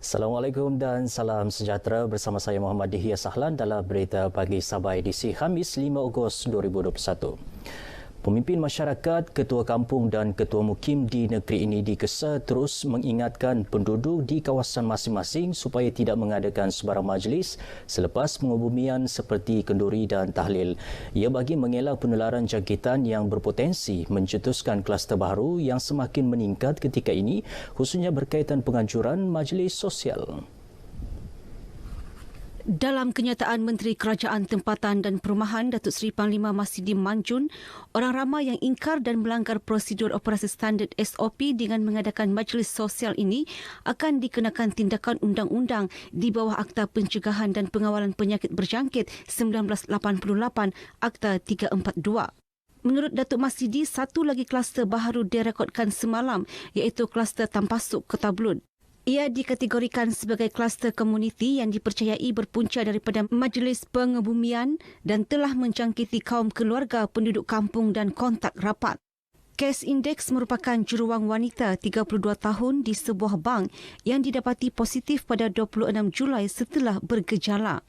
Assalamualaikum dan salam sejahtera, bersama saya Muhammad Dihya Sahlan dalam berita pagi Sabah edisi Khamis 5 Ogos 2021. Pemimpin masyarakat, ketua kampung dan ketua mukim di negeri ini dikesa terus mengingatkan penduduk di kawasan masing-masing supaya tidak mengadakan sebarang majlis selepas pengubumian seperti kenduri dan tahlil. Ia bagi mengelak penularan jangkitan yang berpotensi mencetuskan kluster baru yang semakin meningkat ketika ini, khususnya berkaitan penganjuran majlis sosial. Dalam kenyataan Menteri Kerajaan Tempatan dan Perumahan Datuk Seri Panglima Masidi Manjun, orang ramai yang ingkar dan melanggar prosedur operasi standard SOP dengan mengadakan majlis sosial ini akan dikenakan tindakan undang-undang di bawah Akta Pencegahan dan Pengawalan Penyakit Berjangkit 1988 Akta 342. Menurut Datuk Masidi, satu lagi kluster baru direkodkan semalam iaitu kluster Tampasuk, Kota Belud. Ia dikategorikan sebagai kluster komuniti yang dipercayai berpunca daripada majlis pengebumian dan telah menjangkiti kaum keluarga, penduduk kampung dan kontak rapat. Kes indeks merupakan juruwang wanita 32 tahun di sebuah bank yang didapati positif pada 26 Julai setelah bergejala.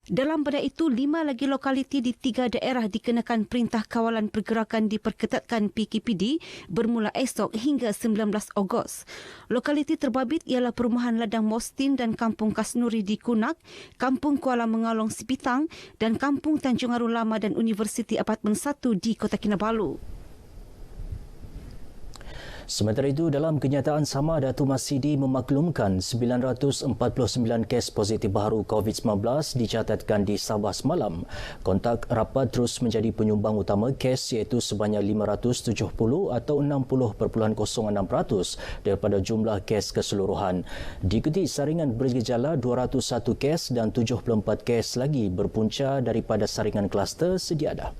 Dalam pada itu, 5 lagi lokaliti di 3 daerah dikenakan Perintah Kawalan Pergerakan diperketatkan PKPD bermula esok hingga 19 Ogos. Lokaliti terbabit ialah Perumahan Ladang Mostin dan Kampung Kasnuri di Kunak, Kampung Kuala Mengalong Sipitang dan Kampung Tanjung Aru Lama dan Universiti Apartmen 1 di Kota Kinabalu. Sementara itu, dalam kenyataan sama, Datuk Masidi memaklumkan 949 kes positif baru COVID-19 dicatatkan di Sabah semalam. Kontak rapat terus menjadi penyumbang utama kes iaitu sebanyak 570 atau 60.06% daripada jumlah kes keseluruhan. Diikuti saringan bergejala 201 kes dan 74 kes lagi berpunca daripada saringan kluster sedia ada.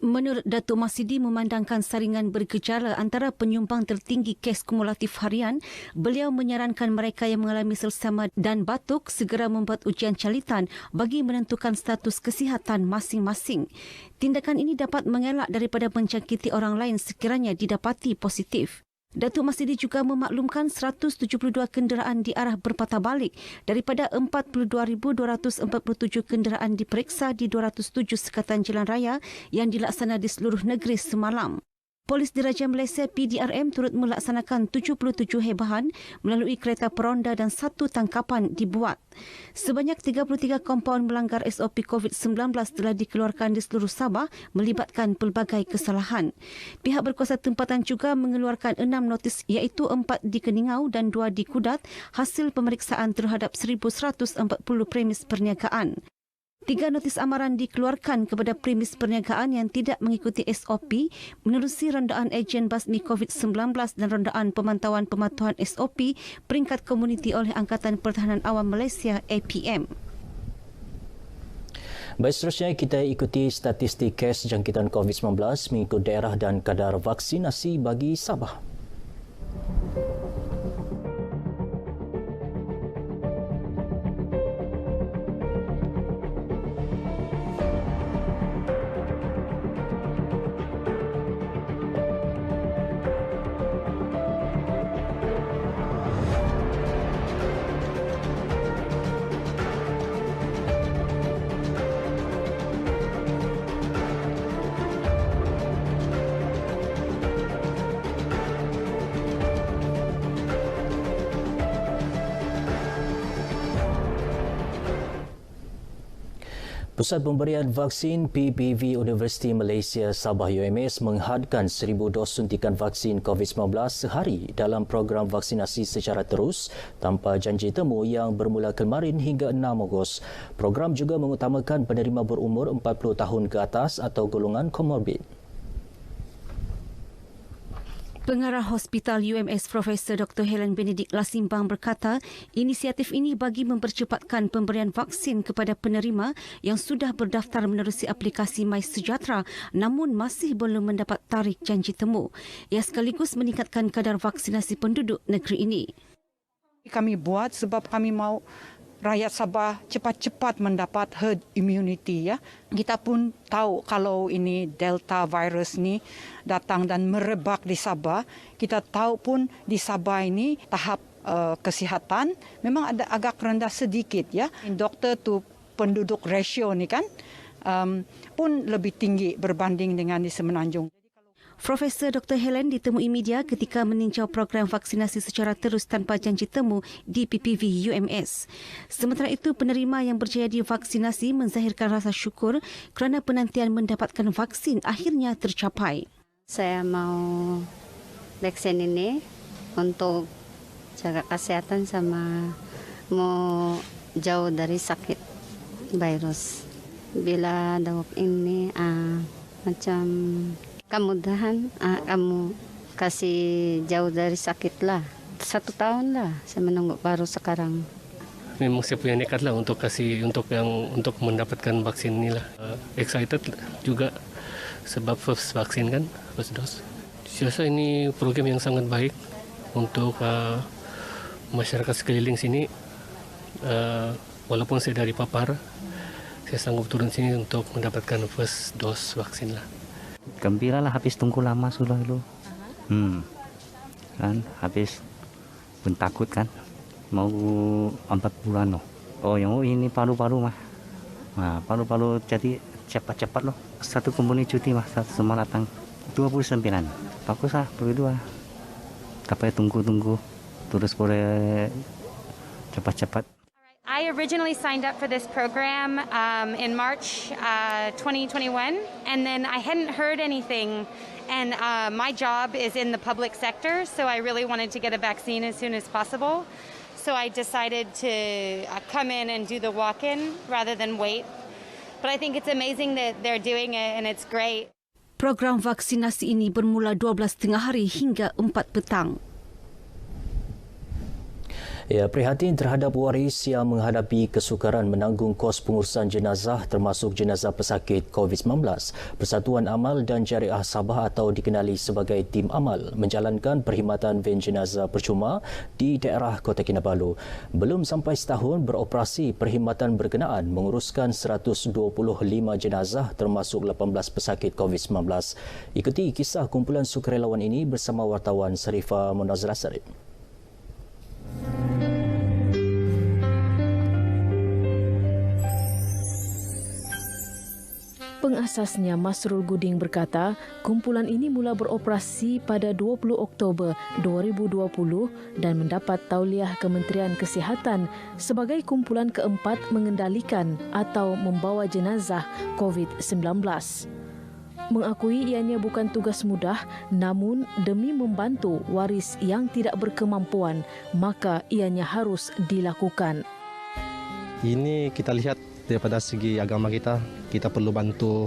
Menurut Datuk Masidi, memandangkan saringan bergejala antara penyumbang tertinggi kes kumulatif harian, beliau menyarankan mereka yang mengalami selsema dan batuk segera membuat ujian calitan bagi menentukan status kesihatan masing-masing. Tindakan ini dapat mengelak daripada menjangkiti orang lain sekiranya didapati positif. Datuk Masidi juga memaklumkan 172 kenderaan di arah berpatah balik daripada 42,247 kenderaan diperiksa di 207 sekatan jalan raya yang dilaksana di seluruh negeri semalam. Polis Diraja Malaysia PDRM turut melaksanakan 77 hebahan melalui kereta peronda dan 1 tangkapan dibuat. Sebanyak 33 kompaun melanggar SOP COVID-19 telah dikeluarkan di seluruh Sabah melibatkan pelbagai kesalahan. Pihak berkuasa tempatan juga mengeluarkan 6 notis iaitu 4 di Keningau dan 2 di Kudat hasil pemeriksaan terhadap 1,140 premis perniagaan. 3 notis amaran dikeluarkan kepada premis perniagaan yang tidak mengikuti SOP menerusi rondaan ejen basmi COVID-19 dan rondaan pemantauan pematuhan SOP peringkat komuniti oleh Angkatan Pertahanan Awam Malaysia APM. Baik, seterusnya kita ikuti statistik kes jangkitan COVID-19 mengikut daerah dan kadar vaksinasi bagi Sabah. Pusat Pemberian Vaksin PPV Universiti Malaysia Sabah UMS menghadkan 1,000 dos suntikan vaksin COVID-19 sehari dalam program vaksinasi secara terus tanpa janji temu yang bermula kemarin hingga 6 Ogos. Program juga mengutamakan penerima berumur 40 tahun ke atas atau golongan komorbid. Pengarah Hospital UMS Profesor Dr. Helen Benedict Lasimbang berkata, inisiatif ini bagi mempercepatkan pemberian vaksin kepada penerima yang sudah berdaftar menerusi aplikasi MySejahtera namun masih belum mendapat tarikh janji temu. Ia sekaligus meningkatkan kadar vaksinasi penduduk negeri ini. Kami buat sebab kami mahu rakyat Sabah cepat-cepat mendapat herd immunity ya. Kita pun tahu kalau ini Delta virus ni datang dan merebak di Sabah. Kita tahu pun di Sabah ini tahap kesihatan memang ada agak rendah sedikit ya. Doktor tu penduduk ratio ni kan pun lebih tinggi berbanding dengan di Semenanjung. Profesor Dr. Helen ditemui media ketika meninjau program vaksinasi secara terus tanpa janji temu di PPV UMS. Sementara itu, penerima yang berjaya divaksinasi menzahirkan rasa syukur kerana penantian mendapatkan vaksin akhirnya tercapai. Saya mau vaksin ini untuk jaga kesehatan sama mau jauh dari sakit virus. Bila dawab ini macam kemudahan kamu kasih jauh dari sakit lah. 1 tahun lah saya menunggu baru sekarang. Memang saya punya nekat lah untuk mendapatkan vaksin ini lah. Excited juga sebab first vaksin kan, first dose. Saya rasa ini program yang sangat baik untuk masyarakat sekeliling sini. Walaupun saya dari Papar, saya sanggup turun sini untuk mendapatkan first dose vaksin lah. Gembira lah, habis tunggu lama sudah dulu. Kan habis pun takut kan mau 4 bulan loh. Oh yang ini paru-paru mah. Nah, paru-paru jadi cepat-cepat loh. 1 komuni cuti mah semua datang 29. Bagus lah berdua. Tapi tunggu terus boleh cepat-cepat. I originally signed up for this program in March 2021, and then I hadn't heard anything. And my job is in the public sector, so I really wanted to get a vaccine as soon as possible. So I decided to come in and do the walk-in rather than wait. But I think it's amazing that they're doing it, and it's great. Program vaksinasi ini bermula 12.30 hari hingga 4 petang. Ya, prihatin terhadap waris yang menghadapi kesukaran menanggung kos pengurusan jenazah termasuk jenazah pesakit COVID-19. Persatuan Amal dan Jariah Sabah atau dikenali sebagai Tim Amal menjalankan perkhidmatan ven jenazah percuma di daerah Kota Kinabalu. Belum sampai setahun beroperasi, perkhidmatan berkenaan menguruskan 125 jenazah termasuk 18 pesakit COVID-19. Ikuti kisah kumpulan sukarelawan ini bersama wartawan Sarifah Munazrah Sarip. Pengasasnya Masrul Guding berkata, kumpulan ini mula beroperasi pada 20 Oktober 2020 dan mendapat tauliah Kementerian Kesihatan sebagai kumpulan keempat mengendalikan atau membawa jenazah COVID-19. Mengakui ianya bukan tugas mudah, namun demi membantu waris yang tidak berkemampuan, maka ianya harus dilakukan. Ini kita lihat daripada segi agama kita perlu bantu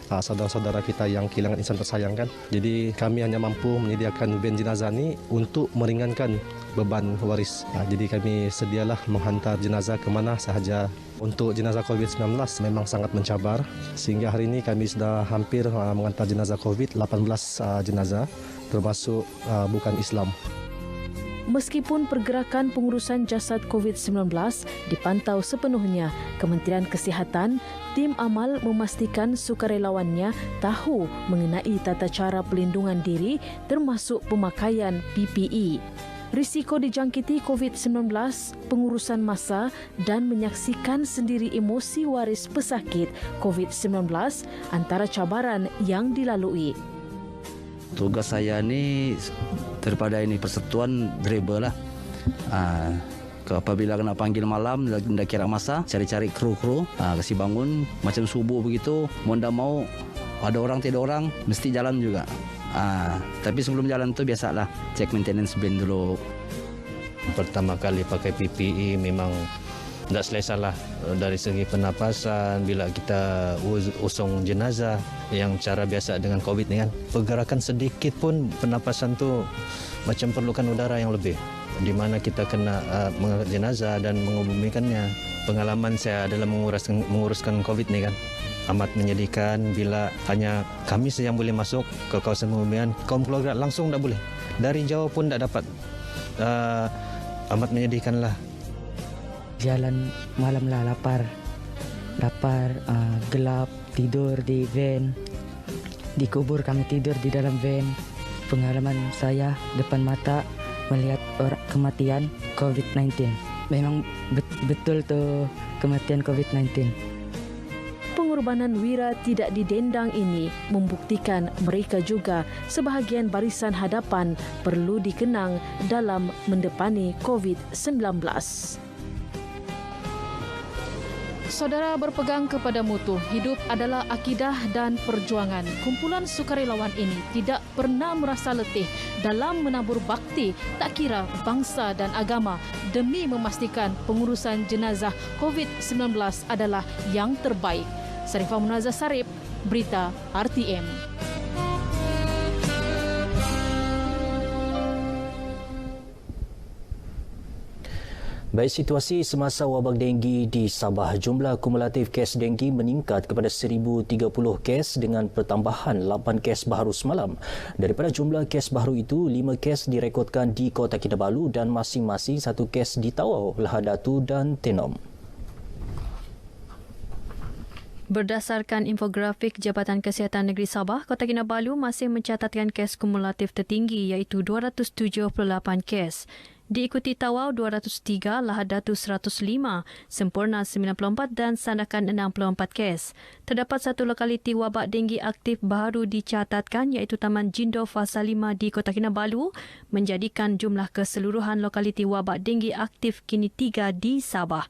saudara-saudara kita yang kehilangan insan tersayang kan. Jadi kami hanya mampu menyediakan van jenazah ini untuk meringankan beban waris. Jadi kami sedialah menghantar jenazah ke mana sahaja. Untuk jenazah COVID-19 memang sangat mencabar sehingga hari ini kami sudah hampir menghantar jenazah COVID 18 jenazah termasuk bukan Islam. Meskipun pergerakan pengurusan jasad COVID-19 dipantau sepenuhnya, Kementerian Kesihatan, Tim Amal memastikan sukarelawannya tahu mengenai tata cara pelindungan diri termasuk pemakaian PPE. Risiko dijangkiti COVID-19, pengurusan massa dan menyaksikan sendiri emosi waris pesakit COVID-19 antara cabaran yang dilalui. Tugas saya ni daripada ini persatuan driver lah. Apabila kena panggil malam, dah kira masa, cari-cari kru-kru, kasih bangun macam subuh begitu. Mau tak mau ada orang tidak orang mesti jalan juga. Tapi sebelum jalan tu biasalah cek maintenance bin dulu. Pertama kali pakai PPE memang tak selesa lah dari segi pernafasan bila kita usung jenazah yang cara biasa dengan COVID ni kan. Pergerakan sedikit pun pernafasan tu macam perlukan udara yang lebih. Di mana kita kena mengangkat jenazah dan mengubumikannya. Pengalaman saya adalah menguruskan COVID ni kan. Amat menyedihkan bila hanya kami saja yang boleh masuk ke kawasan pengubumian. Kaum keluarga langsung tak boleh. Dari jauh pun tak dapat. Amat menyedihkanlah. Jalan malam lah, lapar, gelap, tidur di van. Dikubur, kami tidur di dalam van. Pengalaman saya depan mata melihat orang kematian COVID-19. Memang betul tuh kematian COVID-19. Pengorbanan Wira tidak didendang ini membuktikan mereka juga sebahagian barisan hadapan perlu dikenang dalam mendepani COVID-19. Saudara, berpegang kepada mutu hidup adalah akidah dan perjuangan. Kumpulan sukarelawan ini tidak pernah merasa letih dalam menabur bakti tak kira bangsa dan agama demi memastikan pengurusan jenazah COVID-19 adalah yang terbaik. Sarifah Munazah Sarip, Berita RTM. Baik, situasi semasa wabak denggi di Sabah, jumlah kumulatif kes denggi meningkat kepada 1,030 kes dengan pertambahan 8 kes baru semalam. Daripada jumlah kes baru itu, 5 kes direkodkan di Kota Kinabalu dan masing-masing 1 kes di Tawau, Lahadatu dan Tenom. Berdasarkan infografik Jabatan Kesihatan Negeri Sabah, Kota Kinabalu masih mencatatkan kes kumulatif tertinggi iaitu 278 kes. Diikuti Tawau 203, Lahadatu 105, Sempurna 94 dan Sandakan 64 kes. Terdapat satu lokaliti wabak denggi aktif baru dicatatkan iaitu Taman Jindo Fasa 5 di Kota Kinabalu, menjadikan jumlah keseluruhan lokaliti wabak denggi aktif kini 3 di Sabah.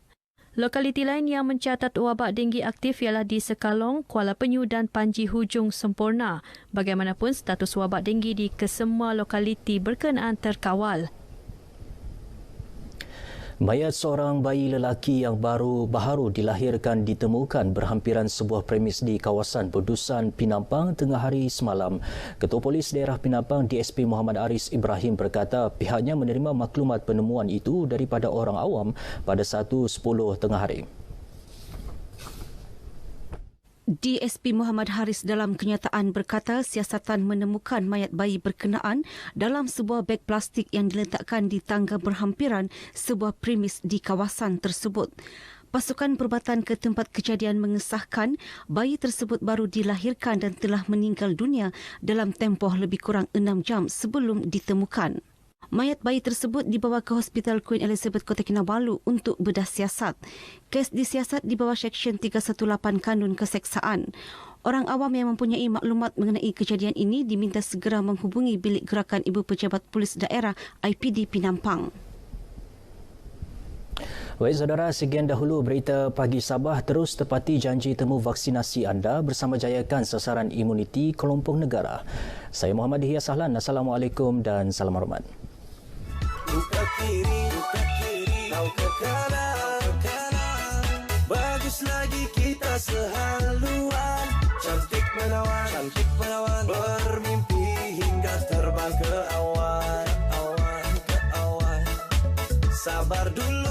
Lokaliti lain yang mencatat wabak denggi aktif ialah di Sekalong, Kuala Penyu dan Panji Hujung Sempurna. Bagaimanapun, status wabak denggi di kesemua lokaliti berkenaan terkawal. Mayat seorang bayi lelaki yang baru dilahirkan ditemukan berhampiran sebuah premis di kawasan Berdusan, Pinampang tengah hari semalam. Ketua Polis Daerah Pinampang DSP Muhammad Aris Ibrahim berkata pihaknya menerima maklumat penemuan itu daripada orang awam pada 1:10 tengah hari. DSP Muhammad Haris dalam kenyataan berkata siasatan menemukan mayat bayi berkenaan dalam sebuah beg plastik yang diletakkan di tangga berhampiran sebuah premis di kawasan tersebut. Pasukan perubatan ke tempat kejadian mengesahkan bayi tersebut baru dilahirkan dan telah meninggal dunia dalam tempoh lebih kurang 6 jam sebelum ditemukan. Mayat bayi tersebut dibawa ke Hospital Queen Elizabeth Kota Kinabalu untuk bedah siasat. Kes disiasat di bawah Seksyen 318 Kanun Keseksaan. Orang awam yang mempunyai maklumat mengenai kejadian ini diminta segera menghubungi Bilik Gerakan Ibu Pejabat Polis Daerah IPD Pinampang. Baik saudara, sekian dahulu berita pagi Sabah. Terus tepati janji temu vaksinasi anda bersama jayakan sasaran imuniti kelompok negara. Saya Muhammad Dihya Sahlan. Assalamualaikum dan salam hormat. Buka kiri, kau ke kanan. Bagus lagi kita sehaluan. Cantik menawan, bermimpi hingga terbang ke awan. Sabar dulu.